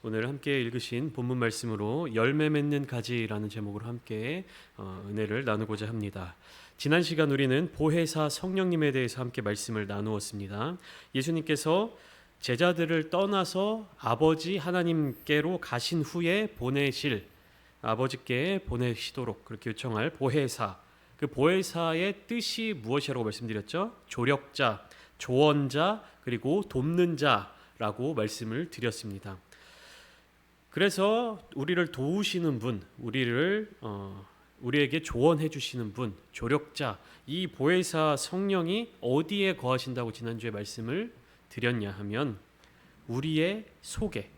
오늘 함께 읽으신 본문 말씀으로 열매 맺는 가지라는 제목으로 함께 은혜를 나누고자 합니다. 지난 시간 우리는 보혜사 성령님에 대해서 함께 말씀을 나누었습니다. 예수님께서 제자들을 떠나서 아버지 하나님께로 가신 후에 아버지께 보내시도록 그렇게 요청할 보혜사, 그 보혜사의 뜻이 무엇이라고 말씀드렸죠? 조력자, 조언자, 그리고 돕는 자라고 말씀을 드렸습니다. 그래서 우리를 도우시는 분, 우리에게 조언해 주시는 분, 조력자, 이 보혜사 성령이 어디에 거하신다고 지난주에 말씀을 드렸냐 하면 우리의 속에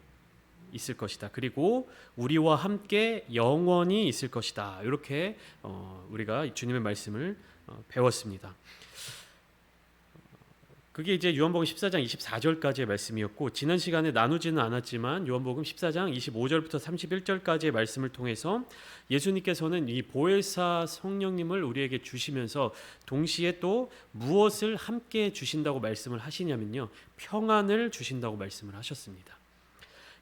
있을 것이다. 그리고 우리와 함께 영원히 있을 것이다. 이렇게 우리가 주님의 말씀을 배웠습니다. 그게 이제 요한복음 14장 24절까지의 말씀이었고, 지난 시간에 나누지는 않았지만 요한복음 14장 25절부터 31절까지의 말씀을 통해서 예수님께서는 이 보혜사 성령님을 우리에게 주시면서 동시에 또 무엇을 함께 주신다고 말씀을 하시냐면요, 평안을 주신다고 말씀을 하셨습니다.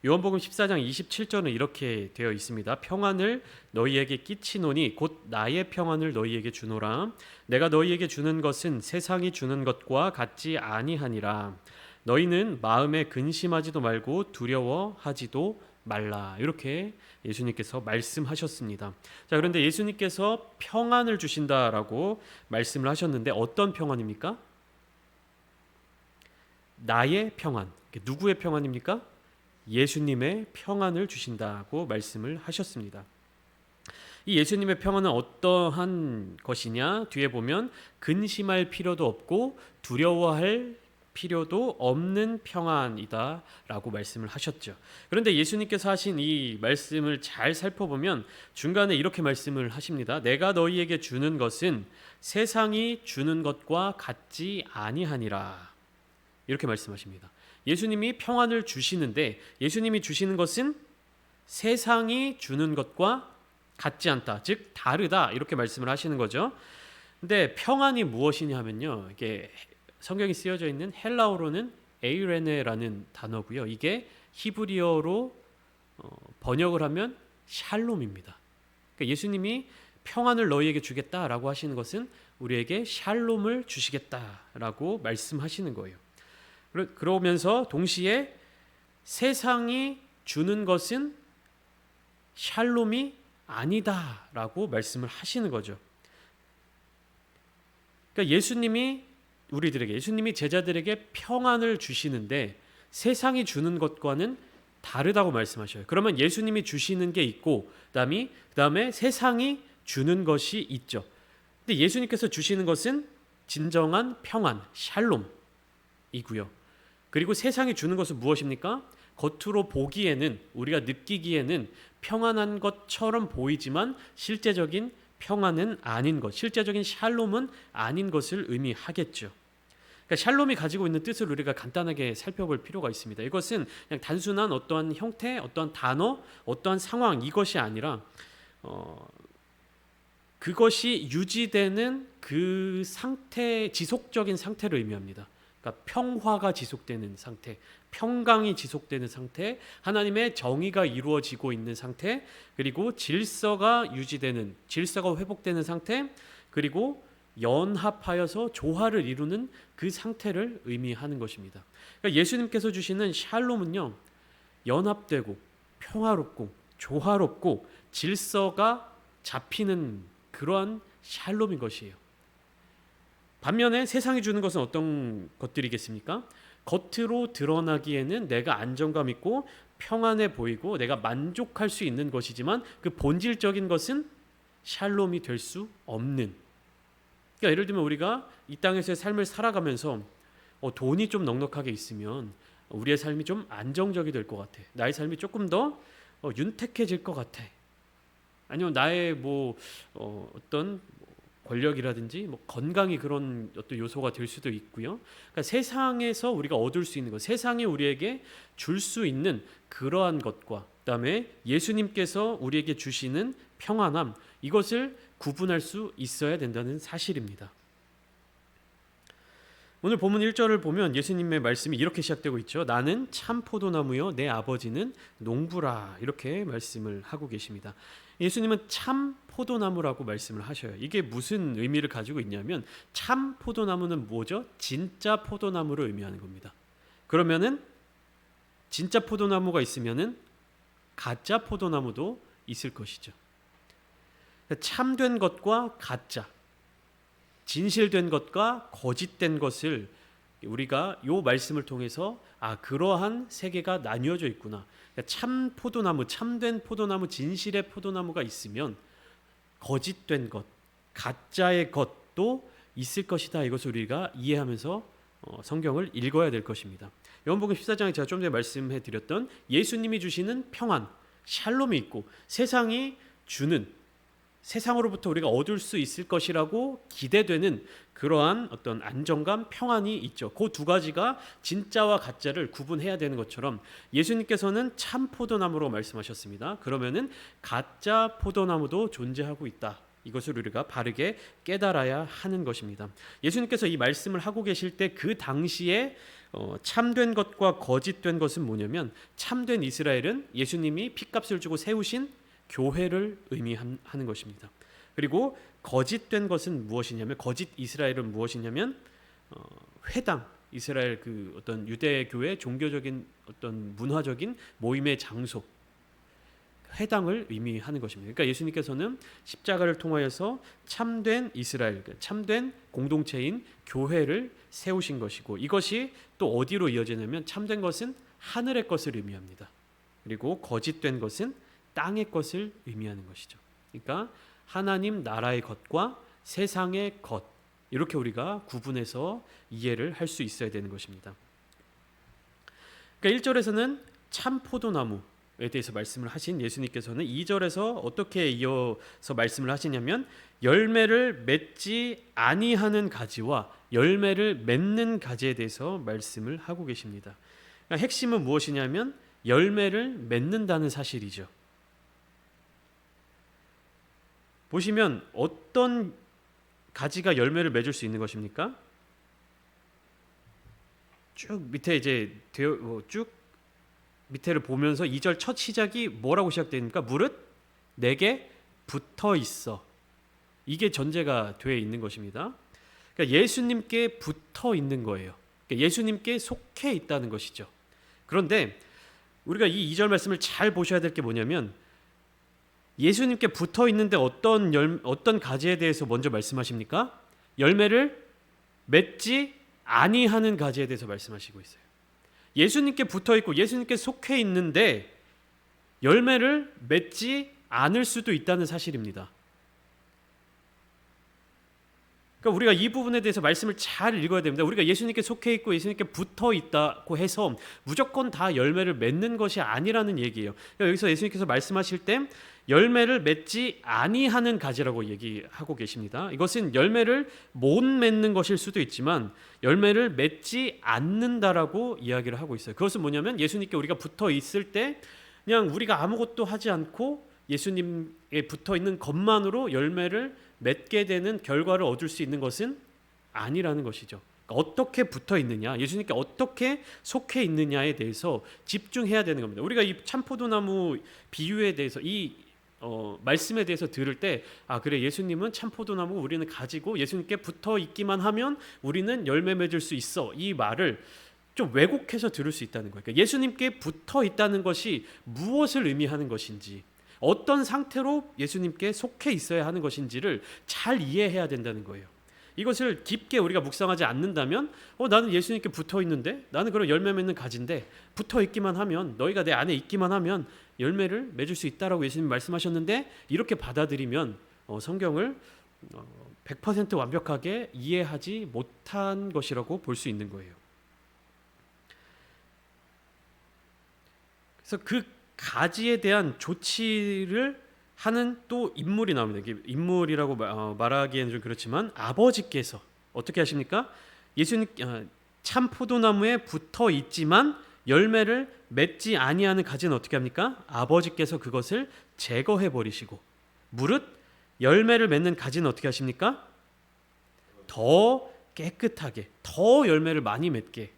요한복음 14장 27절은 이렇게 되어 있습니다. 평안을 너희에게 끼치노니 곧 나의 평안을 너희에게 주노라. 내가 너희에게 주는 것은 세상이 주는 것과 같지 아니하니라. 너희는 마음에 근심하지도 말고 두려워하지도 말라. 이렇게 예수님께서 말씀하셨습니다. 자, 그런데 예수님께서 평안을 주신다라고 말씀을 하셨는데 어떤 평안입니까? 나의 평안. 누구의 평안입니까? 예수님의 평안을 주신다고 말씀을 하셨습니다. 이 예수님의 평안은 어떠한 것이냐? 뒤에 보면 근심할 필요도 없고 두려워할 필요도 없는 평안이다 라고 말씀을 하셨죠. 그런데 예수님께서 하신 이 말씀을 잘 살펴보면 중간에 이렇게 말씀을 하십니다. 내가 너희에게 주는 것은 세상이 주는 것과 같지 아니하니라. 이렇게 말씀하십니다. 예수님이 평안을 주시는데 예수님이 주시는 것은 세상이 주는 것과 같지 않다, 즉 다르다, 이렇게 말씀을 하시는 거죠. 근데 평안이 무엇이냐 하면요, 이게 성경이 쓰여져 있는 헬라어로는 에이레네라는 단어고요. 이게 히브리어로 번역을 하면 샬롬입니다. 그러니까 예수님이 평안을 너희에게 주겠다라고 하시는 것은 우리에게 샬롬을 주시겠다라고 말씀하시는 거예요. 그러면서 동시에 세상이 주는 것은 샬롬이 아니다라고 말씀을 하시는 거죠. 그러니까 예수님이 제자들에게 평안을 주시는데 세상이 주는 것과는 다르다고 말씀하셔요. 그러면 예수님이 주시는 게 있고 그다음에 세상이 주는 것이 있죠. 근데 예수님께서 주시는 것은 진정한 평안, 샬롬이고요. 그리고 세상이 주는 것은 무엇입니까? 겉으로 보기에는, 우리가 느끼기에는 평안한 것처럼 보이지만 실제적인 평안은 아닌 것, 실제적인 샬롬은 아닌 것을 의미하겠죠. 그러니까 샬롬이 가지고 있는 뜻을 우리가 간단하게 살펴볼 필요가 있습니다. 이것은 그냥 단순한 어떠한 형태, 어떠한 단어, 어떠한 상황, 이것이 아니라 그것이 유지되는 그 상태, 지속적인 상태를 의미합니다. 그러니까 평화가 지속되는 상태, 평강이 지속되는 상태, 하나님의 정의가 이루어지고 있는 상태, 그리고 질서가 회복되는 상태, 그리고 연합하여서 조화를 이루는 그 상태를 의미하는 것입니다. 그러니까 예수님께서 주시는 샬롬은요, 연합되고 평화롭고 조화롭고 질서가 잡히는 그러한 샬롬인 것이에요. 반면에 세상이 주는 것은 어떤 것들이겠습니까? 겉으로 드러나기에는 내가 안정감 있고 평안해 보이고 내가 만족할 수 있는 것이지만 그 본질적인 것은 샬롬이 될 수 없는. 그러니까 예를 들면 우리가 이 땅에서의 삶을 살아가면서 돈이 좀 넉넉하게 있으면 우리의 삶이 좀 안정적이 될 것 같아. 나의 삶이 조금 더 윤택해질 것 같아. 아니면 나의 어떤 권력이라든지 건강이 그런 어떤 요소가 될 수도 있고요. 그러니까 세상에서 우리가 얻을 수 있는 것, 세상이 우리에게 줄 수 있는 그러한 것과 그다음에 예수님께서 우리에게 주시는 평안함, 이것을 구분할 수 있어야 된다는 사실입니다. 오늘 본문 1절을 보면 예수님의 말씀이 이렇게 시작되고 있죠. 나는 참 포도나무요 내 아버지는 농부라, 이렇게 말씀을 하고 계십니다. 예수님은 참 포도나무라고 말씀을 하셔요. 이게 무슨 의미를 가지고 있냐면 참 포도나무는 뭐죠? 진짜 포도나무를 의미하는 겁니다. 그러면은 진짜 포도나무가 있으면은 가짜 포도나무도 있을 것이죠. 참된 것과 가짜, 진실된 것과 거짓된 것을 우리가 이 말씀을 통해서 그러한 세계가 나뉘어져 있구나. 참 포도나무, 참된 포도나무, 진실의 포도나무가 있으면 거짓된 것, 가짜의 것도 있을 것이다. 이것을 우리가 이해하면서 성경을 읽어야 될 것입니다. 요한복음 14장에 제가 좀 전에 말씀해 드렸던 예수님이 주시는 평안, 샬롬이 있고 세상이 주는, 세상으로부터 우리가 얻을 수 있을 것이라고 기대되는 그러한 어떤 안정감, 평안이 있죠. 그 두 가지가 진짜와 가짜를 구분해야 되는 것처럼 예수님께서는 참 포도나무로 말씀하셨습니다. 그러면은 가짜 포도나무도 존재하고 있다. 이것을 우리가 바르게 깨달아야 하는 것입니다. 예수님께서 이 말씀을 하고 계실 때 그 당시에 참된 것과 거짓된 것은 뭐냐면, 참된 이스라엘은 예수님이 핏값을 주고 세우신 교회를 의미하는 것입니다. 그리고 거짓된 것은 무엇이냐면, 거짓 이스라엘은 무엇이냐면 회당, 이스라엘 그 어떤 유대 교회 종교적인 어떤 문화적인 모임의 장소, 회당을 의미하는 것입니다. 그러니까 예수님께서는 십자가를 통하여서 참된 이스라엘, 참된 공동체인 교회를 세우신 것이고, 이것이 또 어디로 이어지냐면 참된 것은 하늘의 것을 의미합니다. 그리고 거짓된 것은 땅의 것을 의미하는 것이죠. 그러니까 하나님 나라의 것과 세상의 것, 이렇게 우리가 구분해서 이해를 할 수 있어야 되는 것입니다. 그러니까 1절에서는 참 포도나무에 대해서 말씀을 하신 예수님께서는 2절에서 어떻게 이어서 말씀을 하시냐면, 열매를 맺지 아니하는 가지와 열매를 맺는 가지에 대해서 말씀을 하고 계십니다. 그러니까 핵심은 무엇이냐면 열매를 맺는다는 사실이죠. 보시면 어떤 가지가 열매를 맺을 수 있는 것입니까? 쭉 밑에 이제 쭉 밑에를 보면서 2절 첫 시작이 뭐라고 시작됩니까? 무릇 내게 붙어 있어. 이게 전제가 되어 있는 것입니다. 그러니까 예수님께 붙어 있는 거예요. 그러니까 예수님께 속해 있다는 것이죠. 그런데 우리가 이 2절 말씀을 잘 보셔야 될 게 뭐냐면, 예수님께 붙어 있는데 어떤 가지에 대해서 먼저 말씀하십니까? 열매를 맺지 아니하는 가지에 대해서 말씀하시고 있어요. 예수님께 붙어 있고 예수님께 속해 있는데 열매를 맺지 않을 수도 있다는 사실입니다. 그러니까 우리가 이 부분에 대해서 말씀을 잘 읽어야 됩니다. 우리가 예수님께 속해 있고 예수님께 붙어 있다고 해서 무조건 다 열매를 맺는 것이 아니라는 얘기예요. 그러니까 여기서 예수님께서 말씀하실 때 열매를 맺지 아니하는 가지라고 얘기하고 계십니다. 이것은 열매를 못 맺는 것일 수도 있지만 열매를 맺지 않는다라고 이야기를 하고 있어요. 그것은 뭐냐면, 예수님께 우리가 붙어 있을 때 그냥 우리가 아무것도 하지 않고 예수님에 붙어 있는 것만으로 열매를 맺게 되는 결과를 얻을 수 있는 것은 아니라는 것이죠. 그러니까 어떻게 붙어 있느냐, 예수님께 어떻게 속해 있느냐에 대해서 집중해야 되는 겁니다. 우리가 이 참포도나무 비유에 대해서 이 말씀에 대해서 들을 때 그래, 예수님은 참포도나무, 우리는 가지고 예수님께 붙어 있기만 하면 우리는 열매 맺을 수 있어, 이 말을 좀 왜곡해서 들을 수 있다는 거예요. 그러니까 예수님께 붙어 있다는 것이 무엇을 의미하는 것인지, 어떤 상태로 예수님께 속해 있어야 하는 것인지를 잘 이해해야 된다는 거예요. 이것을 깊게 우리가 묵상하지 않는다면 나는 예수님께 붙어 있는데, 나는 그런 열매 맺는 가지인데 붙어 있기만 하면, 너희가 내 안에 있기만 하면 열매를 맺을 수 있다라고 예수님 말씀하셨는데, 이렇게 받아들이면 성경을 100% 완벽하게 이해하지 못한 것이라고 볼 수 있는 거예요. 그래서 그 가지에 대한 조치를 하는 또 인물이 나옵니다. 이게 인물이라고 말하기에는 좀 그렇지만 아버지께서 어떻게 하십니까? 예수님 참 포도나무에 붙어 있지만 열매를 맺지 아니하는 가지는 어떻게 합니까? 아버지께서 그것을 제거해 버리시고, 무릇 열매를 맺는 가지는 어떻게 하십니까? 더 깨끗하게, 더 열매를 많이 맺게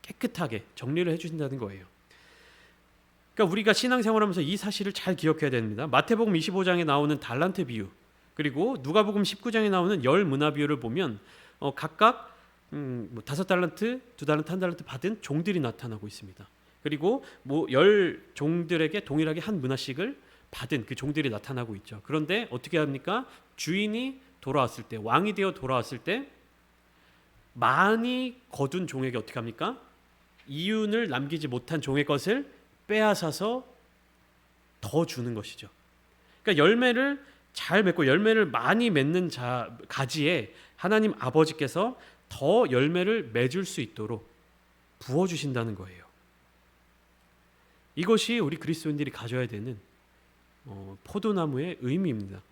깨끗하게 정리를 해주신다는 거예요. 그러니까 우리가 신앙생활하면서 이 사실을 잘 기억해야 됩니다. 마태복음 25장에 나오는 달란트 비유, 그리고 누가복음 19장에 나오는 열 문화 비유를 보면 각각 5달란트, 2달란트, 1달란트 받은 종들이 나타나고 있습니다. 그리고 열 종들에게 동일하게 한 문화씩을 받은 그 종들이 나타나고 있죠. 그런데 어떻게 합니까? 주인이 돌아왔을 때, 왕이 되어 돌아왔을 때 많이 거둔 종에게 어떻게 합니까? 이윤을 남기지 못한 종의 것을 빼앗아서 더 주는 것이죠. 그러니까 열매를 잘 맺고 열매를 많이 맺는 가지에 하나님 아버지께서 더 열매를 맺을 수 있도록 부어주신다는 거예요. 이것이 우리 그리스도인들이 가져야 되는 포도나무의 의미입니다.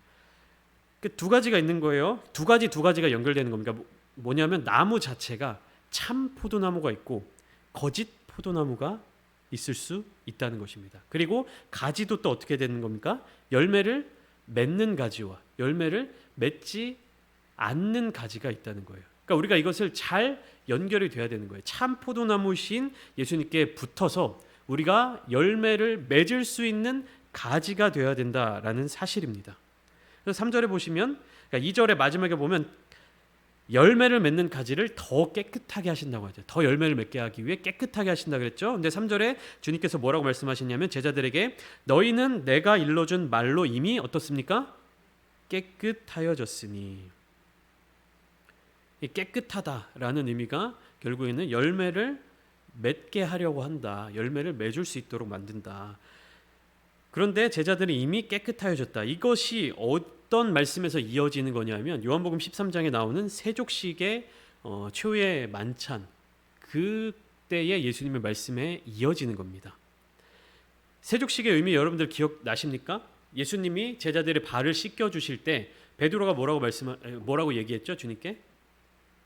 두 가지가 있는 거예요. 두 가지가 연결되는 겁니다. 뭐냐면 나무 자체가 참 포도나무가 있고 거짓 포도나무가 있을 수 있다는 것입니다. 그리고 가지도 또 어떻게 되는 겁니까? 열매를 맺는 가지와 열매를 맺지 않는 가지가 있다는 거예요. 그러니까 우리가 이것을 잘 연결이 돼야 되는 거예요. 참 포도나무신 예수님께 붙어서 우리가 열매를 맺을 수 있는 가지가 되어야 된다라는 사실입니다. 그래서 3절에 보시면, 그러니까 2절의 마지막에 보면 열매를 맺는 가지를 더 깨끗하게 하신다고 하죠. 더 열매를 맺게 하기 위해 깨끗하게 하신다 그랬죠. 근데 3절에 주님께서 뭐라고 말씀하시냐면 제자들에게 너희는 내가 일러준 말로 이미 어떻습니까? 깨끗하여졌으니. 이 깨끗하다라는 의미가 결국에는 열매를 맺게 하려고 한다. 열매를 맺을 수 있도록 만든다. 그런데 제자들이 이미 깨끗하여졌다. 이것이 어떤 말씀에서 이어지는 거냐면 요한복음 13장에 나오는 세족식의 초유의 만찬, 그때의 예수님의 말씀에 이어지는 겁니다. 세족식의 의미 여러분들 기억나십니까? 예수님이 제자들의 발을 씻겨 주실 때 베드로가 뭐라고 얘기했죠? 주님께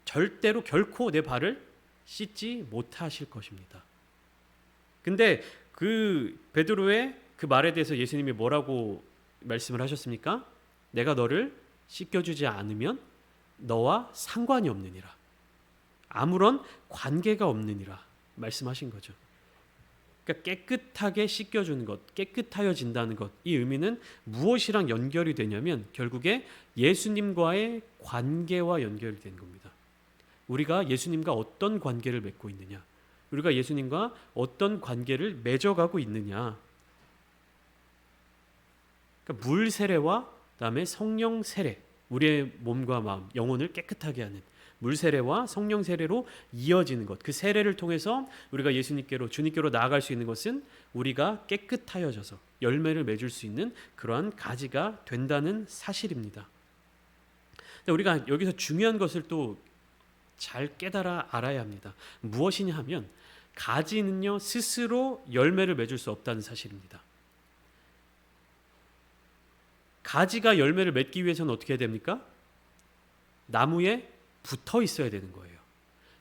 절대로 결코 내 발을 씻지 못하실 것입니다. 근데 그 베드로의 그 말에 대해서 예수님이 뭐라고 말씀을 하셨습니까? 내가 너를 씻겨주지 않으면 너와 상관이 없느니라. 아무런 관계가 없느니라 말씀하신 거죠. 그러니까 깨끗하게 씻겨주는 것, 깨끗하여진다는 것, 이 의미는 무엇이랑 연결이 되냐면 결국에 예수님과의 관계와 연결이 되는 겁니다. 우리가 예수님과 어떤 관계를 맺고 있느냐, 우리가 예수님과 어떤 관계를 맺어가고 있느냐. 그러니까 물 세례와 그다음에 성령 세례, 우리의 몸과 마음, 영혼을 깨끗하게 하는 물 세례와 성령 세례로 이어지는 것, 그 세례를 통해서 우리가 주님께로 나아갈 수 있는 것은 우리가 깨끗하여져서 열매를 맺을 수 있는 그러한 가지가 된다는 사실입니다. 근데 우리가 여기서 중요한 것을 또 잘 깨달아 알아야 합니다. 무엇이냐 하면 가지는요 스스로 열매를 맺을 수 없다는 사실입니다. 가지가 열매를 맺기 위해서는 어떻게 해야 됩니까? 나무에 붙어 있어야 되는 거예요.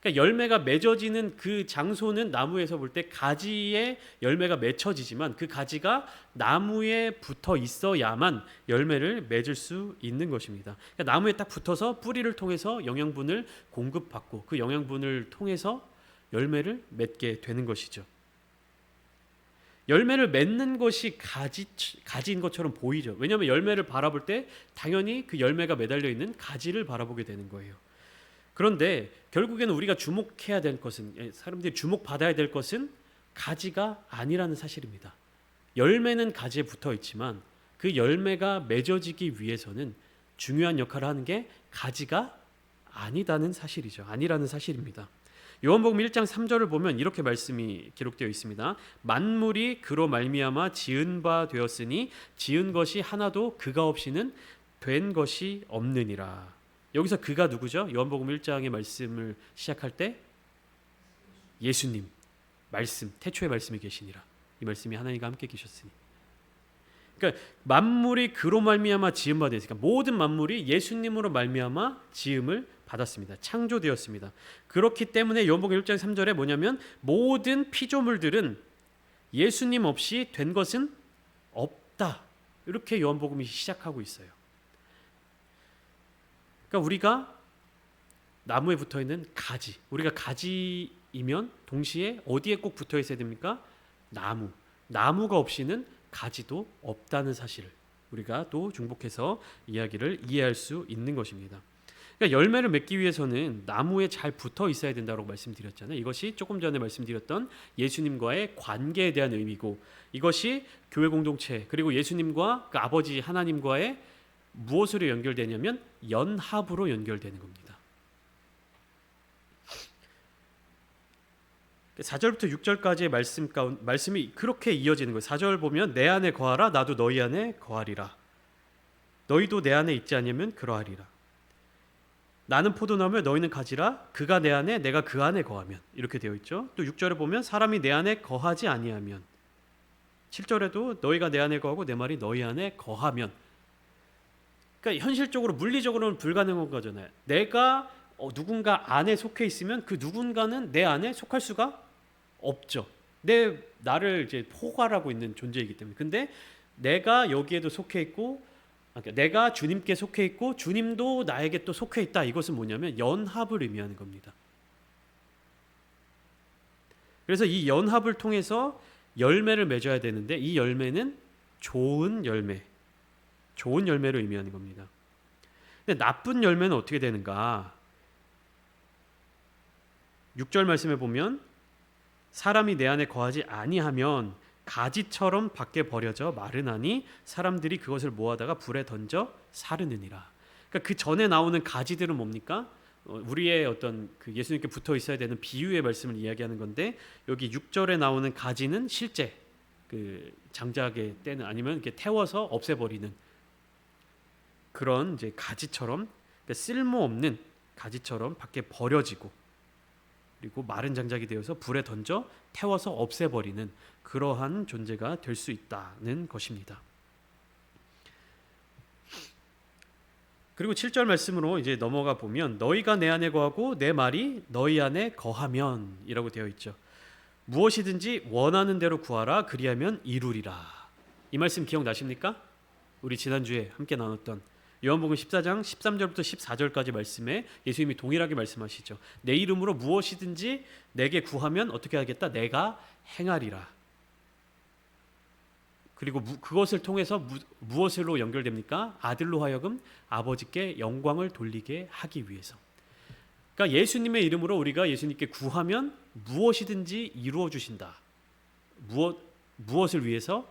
그러니까 열매가 맺어지는 그 장소는 나무에서 볼 때 가지에 열매가 맺혀지지만 그 가지가 나무에 붙어 있어야만 열매를 맺을 수 있는 것입니다. 그러니까 나무에 딱 붙어서 뿌리를 통해서 영양분을 공급받고 그 영양분을 통해서 열매를 맺게 되는 것이죠. 열매를 맺는 것이 가지인 것처럼 보이죠. 왜냐하면 열매를 바라볼 때 당연히 그 열매가 매달려 있는 가지를 바라보게 되는 거예요. 그런데 결국에는 우리가 주목해야 될 것은, 사람들이 주목받아야 될 것은 가지가 아니라는 사실입니다. 열매는 가지에 붙어 있지만 그 열매가 맺어지기 위해서는 중요한 역할을 하는 게 가지가 아니라는 사실입니다. 요한복음 1장 3절을 보면 이렇게 말씀이 기록되어 있습니다. 만물이 그로 말미암아 지은 바 되었으니 지은 것이 하나도 그가 없이는 된 것이 없느니라. 여기서 그가 누구죠? 요한복음 1장의 말씀을 시작할 때 예수님, 말씀, 태초의 말씀이 계시니라. 이 말씀이 하나님과 함께 계셨으니. 그러니까 만물이 그로 말미암아 지음 바 되었으니까 모든 만물이 예수님으로 말미암아 지음을 받았습니다. 창조되었습니다. 그렇기 때문에 요한복음 1장 3절에 뭐냐면 모든 피조물들은 예수님 없이 된 것은 없다. 이렇게 요한복음이 시작하고 있어요. 그러니까 우리가 나무에 붙어 있는 가지. 우리가 가지이면 동시에 어디에 꼭 붙어 있어야 됩니까? 나무. 나무가 없이는 가지도 없다는 사실을 우리가 또 중복해서 이야기를 이해할 수 있는 것입니다. 그러니까 열매를 맺기 위해서는 나무에 잘 붙어 있어야 된다고 말씀드렸잖아요. 이것이 조금 전에 말씀드렸던 예수님과의 관계에 대한 의미고, 이것이 교회 공동체 그리고 예수님과 그 아버지 하나님과의 무엇으로 연결되냐면 연합으로 연결되는 겁니다. 4절부터 6절까지의 말씀이 그렇게 이어지는 거예요. 4절 보면 내 안에 거하라 나도 너희 안에 거하리라. 너희도 내 안에 있지 않으면 그러하리라. 나는 포도나무에 너희는 가지라. 그가 내 안에 내가 그 안에 거하면. 이렇게 되어 있죠. 또 6절에 보면 사람이 내 안에 거하지 아니하면. 7절에도 너희가 내 안에 거하고 내 말이 너희 안에 거하면. 그러니까 현실적으로 물리적으로는 불가능한 거잖아요. 내가 누군가 안에 속해 있으면 그 누군가는 내 안에 속할 수가 없죠. 나를 이제 포괄하고 있는 존재이기 때문에. 근데 내가 여기에도 속해 있고, 내가 주님께 속해 있고 주님도 나에게 또 속해 있다. 이것은 뭐냐면 연합을 의미하는 겁니다. 그래서 이 연합을 통해서 열매를 맺어야 되는데, 이 열매는 좋은 열매, 좋은 열매를 의미하는 겁니다. 근데 나쁜 열매는 어떻게 되는가? 6절 말씀에 보면 사람이 내 안에 거하지 아니하면 가지처럼 밖에 버려져 마르나니 사람들이 그것을 모아다가 불에 던져 사르느니라. 그러니까 그 전에 나오는 가지들은 뭡니까? 우리의 어떤 그 예수님께 붙어 있어야 되는 비유의 말씀을 이야기하는 건데, 여기 6절에 나오는 가지는 실제 그 장작의 때는 아니면 이렇게 태워서 없애버리는 그런 이제 가지처럼, 그러니까 쓸모없는 가지처럼 밖에 버려지고, 그리고 마른 장작이 되어서 불에 던져 태워서 없애버리는 그러한 존재가 될 수 있다는 것입니다. 그리고 7절 말씀으로 이제 넘어가 보면 너희가 내 안에 거하고 내 말이 너희 안에 거하면 이라고 되어 있죠. 무엇이든지 원하는 대로 구하라 그리하면 이루리라. 이 말씀 기억나십니까? 우리 지난주에 함께 나눴던 요한복음 14장 13절부터 14절까지 말씀에 예수님이 동일하게 말씀하시죠. 내 이름으로 무엇이든지 내게 구하면 어떻게 하겠다? 내가 행하리라. 그리고 그것을 통해서 무엇으로 연결됩니까? 아들로 하여금 아버지께 영광을 돌리게 하기 위해서. 그러니까 예수님의 이름으로 우리가 예수님께 구하면 무엇이든지 이루어 주신다. 무엇을 위해서?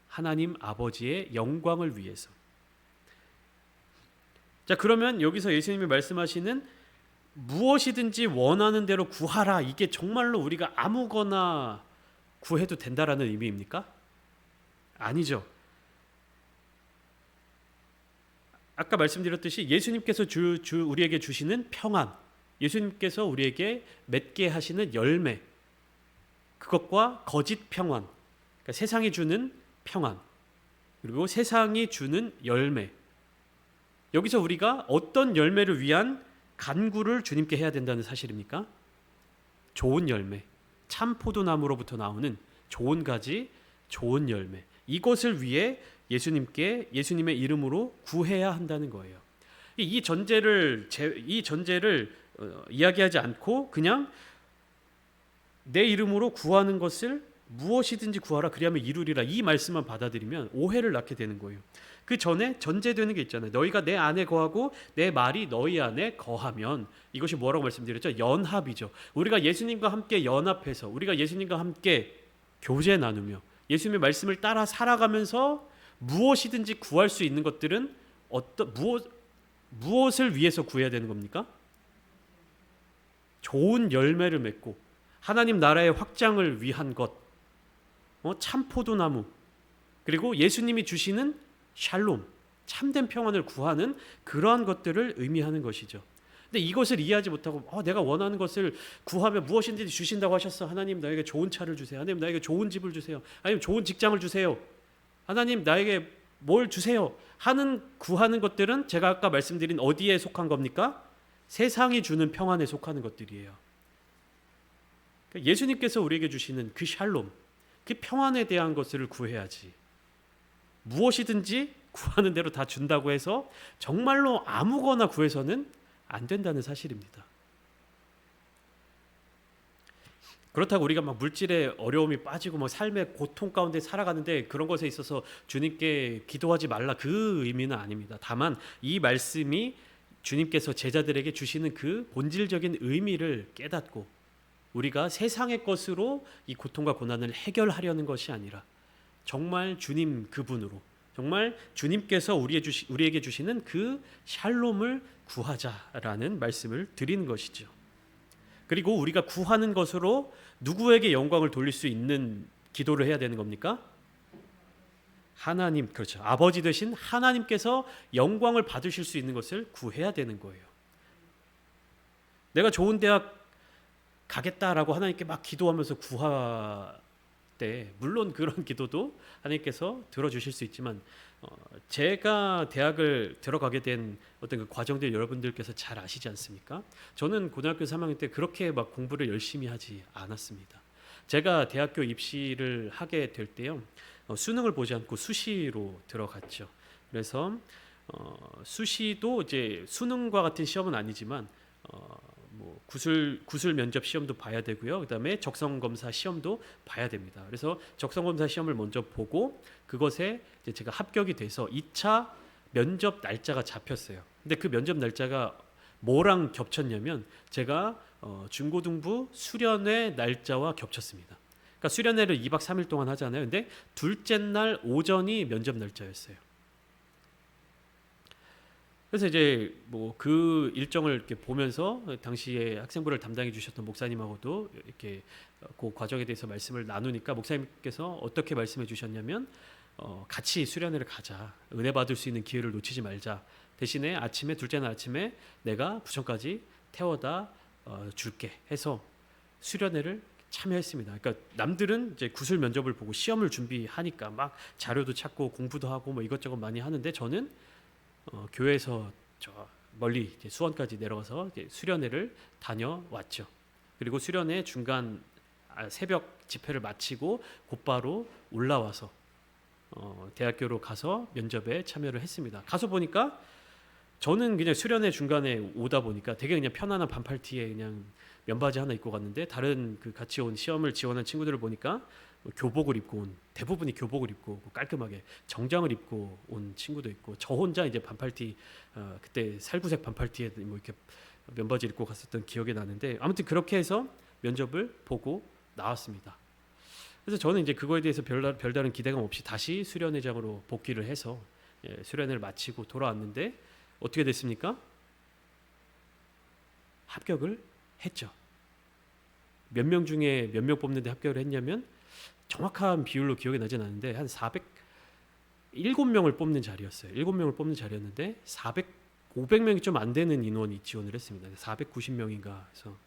하나님 아버지의 영광을 위해서. 자, 그러면 여기서 예수님이 말씀하시는 무엇이든지 원하는 대로 구하라, 이게 정말로 우리가 아무거나 구해도 된다라는 의미입니까? 아니죠. 아까 말씀드렸듯이 예수님께서 우리에게 주시는 평안, 예수님께서 우리에게 맺게 하시는 열매, 그것과 거짓 평안, 그러니까 세상이 주는 평안, 그리고 세상이 주는 열매, 여기서 우리가 어떤 열매를 위한 간구를 주님께 해야 된다는 사실입니까? 좋은 열매, 참 포도나무로부터 나오는 좋은 가지, 좋은 열매, 이것을 위해 예수님의 이름으로 구해야 한다는 거예요. 이 전제를 이야기하지 않고 그냥 내 이름으로 구하는 것을 무엇이든지 구하라 그리하면 이루리라, 이 말씀만 받아들이면 오해를 낳게 되는 거예요. 그 전에 전제되는 게 있잖아요. 너희가 내 안에 거하고 내 말이 너희 안에 거하면, 이것이 뭐라고 말씀드렸죠? 연합이죠. 우리가 예수님과 함께 연합해서, 우리가 예수님과 함께 교제 나누며 예수님의 말씀을 따라 살아가면서 무엇이든지 구할 수 있는 것들은 무엇을 위해서 구해야 되는 겁니까? 좋은 열매를 맺고 하나님 나라의 확장을 위한 것, 참 포도나무, 그리고 예수님이 주시는 샬롬, 참된 평안을 구하는 그러한 것들을 의미하는 것이죠. 근데 이것을 이해하지 못하고 내가 원하는 것을 구하면 무엇인지 주신다고 하셨어. 하나님 나에게 좋은 차를 주세요. 하나님 나에게 좋은 집을 주세요. 아니면 좋은 직장을 주세요. 하나님 나에게 뭘 주세요 하는 구하는 것들은 제가 아까 말씀드린 어디에 속한 겁니까? 세상이 주는 평안에 속하는 것들이에요. 예수님께서 우리에게 주시는 그 샬롬, 그 평안에 대한 것을 구해야지, 무엇이든지 구하는 대로 다 준다고 해서 정말로 아무거나 구해서는 안 된다는 사실입니다. 그렇다고 우리가 막 물질의 어려움이 빠지고 막 삶의 고통 가운데 살아가는데 그런 것에 있어서 주님께 기도하지 말라, 그 의미는 아닙니다. 다만 이 말씀이 주님께서 제자들에게 주시는 그 본질적인 의미를 깨닫고 우리가 세상의 것으로 이 고통과 고난을 해결하려는 것이 아니라 정말 주님 그분으로, 정말 주님께서 우리에게 주시는 그 샬롬을 구하자라는 말씀을 드리는 것이죠. 그리고 우리가 구하는 것으로 누구에게 영광을 돌릴 수 있는 기도를 해야 되는 겁니까? 하나님, 그렇죠. 아버지 되신 하나님께서 영광을 받으실 수 있는 것을 구해야 되는 거예요. 내가 좋은 대학 가겠다라고 하나님께 막 기도하면서 구할 때, 물론 그런 기도도 하나님께서 들어주실 수 있지만, 제가 대학을 들어가게 된 어떤 그 과정들 여러분들께서 잘 아시지 않습니까? 저는 고등학교 3학년 때 그렇게 막 공부를 열심히 하지 않았습니다. 제가 대학교 입시를 하게 될 때요, 수능을 보지 않고 수시로 들어갔죠. 그래서 수시도 이제 수능과 같은 시험은 아니지만 뭐 구술 면접 시험도 봐야 되고요. 그다음에 적성 검사 시험도 봐야 됩니다. 그래서 적성 검사 시험을 먼저 보고 그것에 이제 제가 합격이 돼서 2차 면접 날짜가 잡혔어요. 근데 그 면접 날짜가 뭐랑 겹쳤냐면 제가 중고등부 수련회 날짜와 겹쳤습니다. 그러니까 수련회를 2박 3일 동안 하잖아요. 근데 둘째 날 오전이 면접 날짜였어요. 그래서 이제 뭐 그 일정을 이렇게 보면서 당시에 학생부를 담당해 주셨던 목사님하고도 이렇게 그 과정에 대해서 말씀을 나누니까 목사님께서 어떻게 말씀해 주셨냐면 같이 수련회를 가자. 은혜 받을 수 있는 기회를 놓치지 말자. 대신에 아침에 둘째 날 아침에 내가 부천까지 태워다 줄게 해서 수련회를 참여했습니다. 그러니까 남들은 이제 구술 면접을 보고 시험을 준비하니까 막 자료도 찾고 공부도 하고 뭐 이것저것 많이 하는데 저는 교회에서 저 멀리 이제 수원까지 내려가서 이제 수련회를 다녀왔죠. 그리고 수련회 중간 새벽 집회를 마치고 곧바로 올라와서 대학교로 가서 면접에 참여를 했습니다. 가서 보니까 저는 그냥 수련회 중간에 오다 보니까 되게 그냥 편안한 반팔티에 그냥 면바지 하나 입고 갔는데 다른 그 같이 온 시험을 지원한 친구들을 보니까 교복을 입고 온, 대부분이 교복을 입고 깔끔하게 정장을 입고 온 친구도 있고 저 혼자 이제 반팔티 그때 살구색 반팔티에 뭐 이렇게 면바지 입고 갔었던 기억이 나는데 아무튼 그렇게 해서 면접을 보고 나왔습니다. 그래서 저는 이제 그거에 대해서 별다른 기대감 없이 다시 수련회장으로 복귀를 해서 수련회를 마치고 돌아왔는데 어떻게 됐습니까? 합격을 했죠. 몇 명 중에 몇 명 뽑는데 합격을 했냐면 정확한 비율로 기억이 나진 않는데 한 7명을 뽑는 자리였어요. 7명을 뽑는 자리였는데 500명이 좀 안 되는 인원이 지원을 했습니다. 490명인가 해서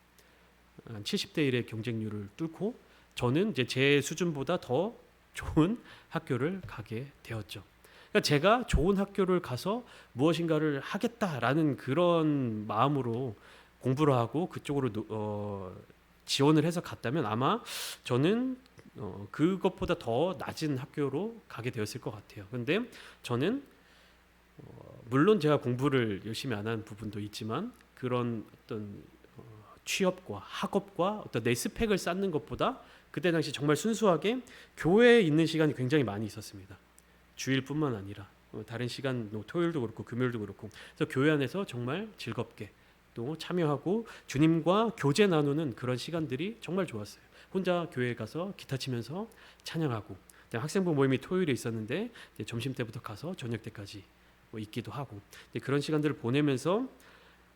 한 70대 1의 경쟁률을 뚫고 저는 이제 제 수준보다 더 좋은 학교를 가게 되었죠. 그러니까 제가 좋은 학교를 가서 무엇인가를 하겠다라는 그런 마음으로 공부를 하고 그쪽으로 지원을 해서 갔다면 아마 저는 그것보다 더 낮은 학교로 가게 되었을 것 같아요. 근데 저는 물론 제가 공부를 열심히 안 한 부분도 있지만 그런 어떤 취업과 학업과 어떤 내 스펙을 쌓는 것보다 그때 당시 정말 순수하게 교회에 있는 시간이 굉장히 많이 있었습니다. 주일뿐만 아니라 다른 시간, 토요일도 그렇고 금요일도 그렇고 그래서 교회 안에서 정말 즐겁게 또 참여하고 주님과 교제 나누는 그런 시간들이 정말 좋았어요. 혼자 교회에 가서 기타 치면서 찬양하고 학생부 모임이 토요일에 있었는데 점심 때부터 가서 저녁 때까지 뭐 있기도 하고 그런 시간들을 보내면서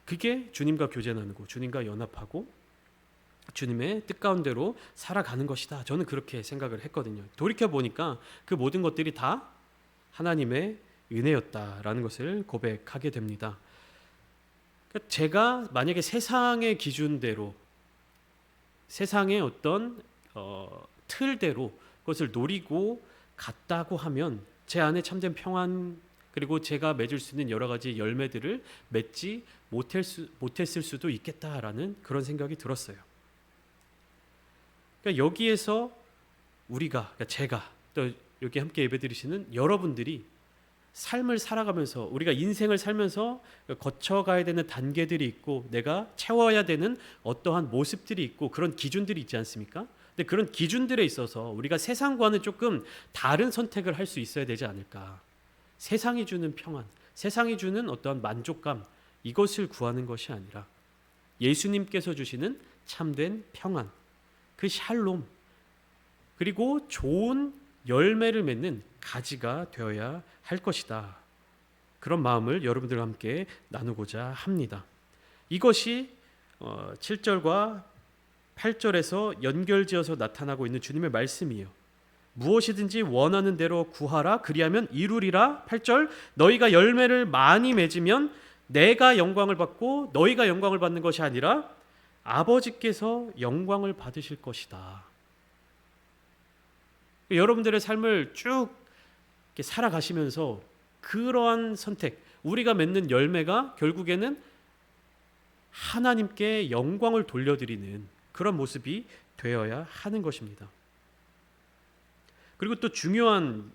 그게 주님과 교제 나누고 주님과 연합하고 주님의 뜻 가운데로 살아가는 것이다. 저는 그렇게 생각을 했거든요. 돌이켜 보니까 그 모든 것들이 다 하나님의 은혜였다라는 것을 고백하게 됩니다. 그러니까 제가 만약에 세상의 기준대로 세상의 어떤 틀대로 그것을 노리고 갔다고 하면 제 안에 참된 평안 그리고 제가 맺을 수 있는 여러 가지 열매들을 맺지 못했을 수도 있겠다라는 그런 생각이 들었어요. 그러니까 여기에서 우리가, 그러니까 제가 또 여기 함께 예배드리시는 여러분들이 삶을 살아가면서 우리가 인생을 살면서 거쳐가야 되는 단계들이 있고 내가 채워야 되는 어떠한 모습들이 있고 그런 기준들이 있지 않습니까? 근데 그런 기준들에 있어서 우리가 세상과는 조금 다른 선택을 할 수 있어야 되지 않을까? 세상이 주는 평안, 세상이 주는 어떠한 만족감 이것을 구하는 것이 아니라 예수님께서 주시는 참된 평안, 그 샬롬, 그리고 좋은 열매를 맺는 가지가 되어야 할 것이다. 그런 마음을 여러분들과 함께 나누고자 합니다. 이것이 7절과 8절에서 연결지어서 나타나고 있는 주님의 말씀이에요. 무엇이든지 원하는 대로 구하라 그리하면 이루리라. 8절 너희가 열매를 많이 맺으면 내가 영광을 받고 너희가 영광을 받는 것이 아니라 아버지께서 영광을 받으실 것이다. 여러분들의 삶을 쭉 이렇게 살아가시면서 그러한 선택, 우리가 맺는 열매가 결국에는 하나님께 영광을 돌려드리는 그런 모습이 되어야 하는 것입니다. 그리고 또 중요한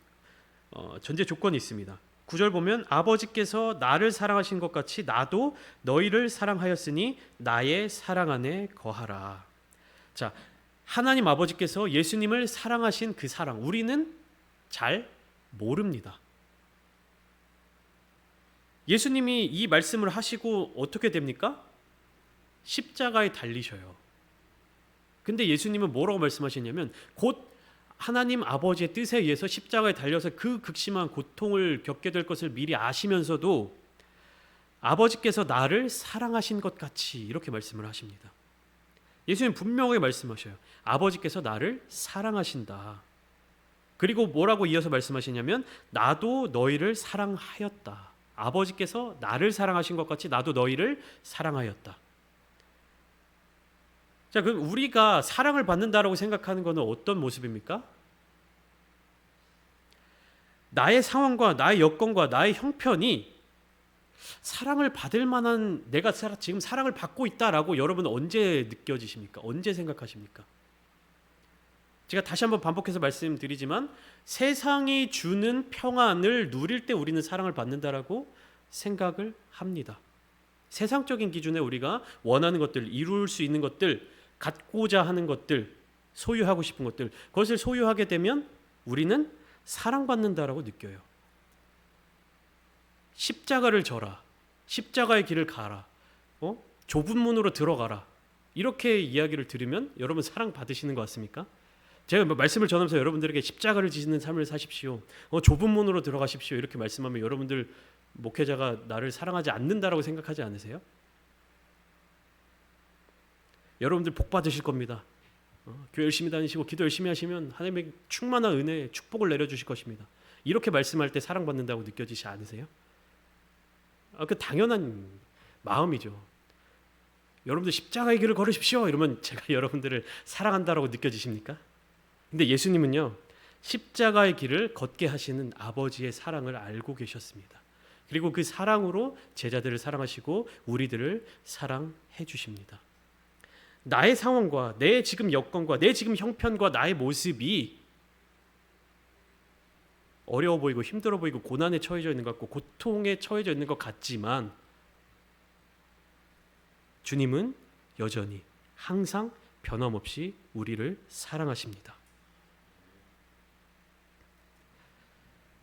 전제 조건이 있습니다. 9절 보면 아버지께서 나를 사랑하신 것 같이 나도 너희를 사랑하였으니 나의 사랑 안에 거하라. 자, 하나님 아버지께서 예수님을 사랑하신 그 사랑 우리는 잘 모릅니다. 예수님이 이 말씀을 하시고 어떻게 됩니까? 십자가에 달리셔요. 근데 예수님은 뭐라고 말씀하시냐면 곧 하나님 아버지의 뜻에 의해서 십자가에 달려서 그 극심한 고통을 겪게 될 것을 미리 아시면서도 아버지께서 나를 사랑하신 것 같이 이렇게 말씀을 하십니다. 예수님 분명하게 말씀하셔요. 아버지께서 나를 사랑하신다. 그리고 뭐라고 이어서 말씀하시냐면 나도 너희를 사랑하였다. 아버지께서 나를 사랑하신 것 같이 나도 너희를 사랑하였다. 자, 그럼 우리가 사랑을 받는다라고 생각하는 것은 어떤 모습입니까? 나의 상황과 나의 여건과 나의 형편이 사랑을 받을 만한 내가 지금 사랑을 받고 있다라고 여러분은 언제 느껴지십니까? 언제 생각하십니까? 제가 다시 한번 반복해서 말씀드리지만 세상이 주는 평안을 누릴 때 우리는 사랑을 받는다라고 생각을 합니다. 세상적인 기준에 우리가 원하는 것들, 이룰 수 있는 것들, 갖고자 하는 것들, 소유하고 싶은 것들, 그것을 소유하게 되면 우리는 사랑받는다라고 느껴요. 십자가를 져라. 십자가의 길을 가라. 좁은 문으로 들어가라. 이렇게 이야기를 들으면 여러분 사랑 받으시는 것 같습니까? 제가 말씀을 전하면서 여러분들에게 십자가를 지시는 삶을 사십시오. 좁은 문으로 들어가십시오. 이렇게 말씀하면 여러분들 목회자가 나를 사랑하지 않는다라고 생각하지 않으세요? 여러분들 복 받으실 겁니다. 교회 열심히 다니시고 기도 열심히 하시면 하나님의 충만한 은혜, 축복을 내려주실 것입니다. 이렇게 말씀할 때 사랑받는다고 느껴지지 않으세요? 그 당연한 마음이죠. 여러분들 십자가의 길을 걸으십시오. 이러면 제가 여러분들을 사랑한다라고 느껴지십니까? 근데 예수님은요, 십자가의 길을 걷게 하시는 아버지의 사랑을 알고 계셨습니다. 그리고 그 사랑으로 제자들을 사랑하시고 우리들을 사랑해 주십니다. 나의 상황과 내 지금 여건과 내 지금 형편과 나의 모습이 어려워 보이고 힘들어 보이고 고난에 처해져 있는 것 같고 고통에 처해져 있는 것 같지만 주님은 여전히 항상 변함없이 우리를 사랑하십니다.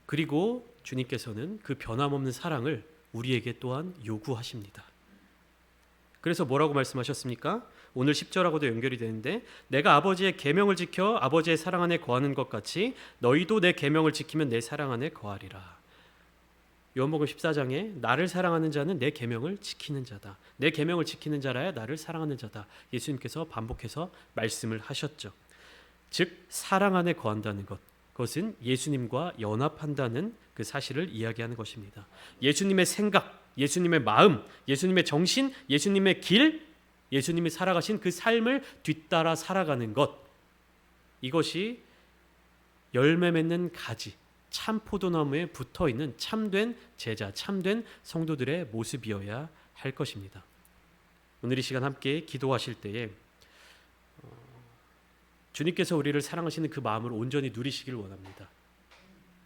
그리고 주님께서는 그 변함없는 사랑을 우리에게 또한 요구하십니다. 그래서 뭐라고 말씀하셨습니까? 오늘 10절하고도 연결이 되는데 내가 아버지의 계명을 지켜 아버지의 사랑 안에 거하는 것 같이 너희도 내 계명을 지키면 내 사랑 안에 거하리라. 요한복음 14장에 나를 사랑하는 자는 내 계명을 지키는 자다. 내 계명을 지키는 자라야 나를 사랑하는 자다. 예수님께서 반복해서 말씀을 하셨죠. 즉 사랑 안에 거한다는 것, 그것은 예수님과 연합한다는 그 사실을 이야기하는 것입니다. 예수님의 생각, 예수님의 마음, 예수님의 정신, 예수님의 길, 예수님이 살아가신 그 삶을 뒤따라 살아가는 것, 이것이 열매 맺는 가지, 참 포도나무에 붙어있는 참된 제자, 참된 성도들의 모습이어야 할 것입니다. 오늘 이 시간 함께 기도하실 때에 주님께서 우리를 사랑하시는 그 마음을 온전히 누리시길 원합니다.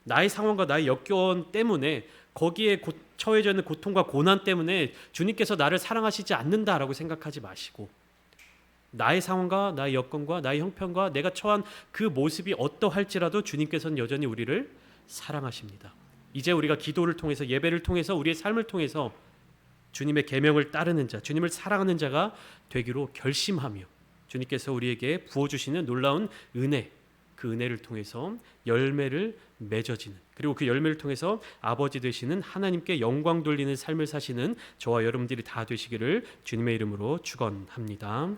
나의 상황과 나의 여건 때문에 거기에 처해져 있는 고통과 고난 때문에 주님께서 나를 사랑하시지 않는다라고 생각하지 마시고 나의 상황과 나의 여건과 나의 형편과 내가 처한 그 모습이 어떠할지라도 주님께서는 여전히 우리를 사랑하십니다. 이제 우리가 기도를 통해서 예배를 통해서 우리의 삶을 통해서 주님의 계명을 따르는 자, 주님을 사랑하는 자가 되기로 결심하며 주님께서 우리에게 부어주시는 놀라운 은혜, 그 은혜를 통해서 열매를 맺어지는, 그리고 그 열매를 통해서 아버지 되시는 하나님께 영광 돌리는 삶을 사시는 저와 여러분들이 다 되시기를 주님의 이름으로 축원합니다.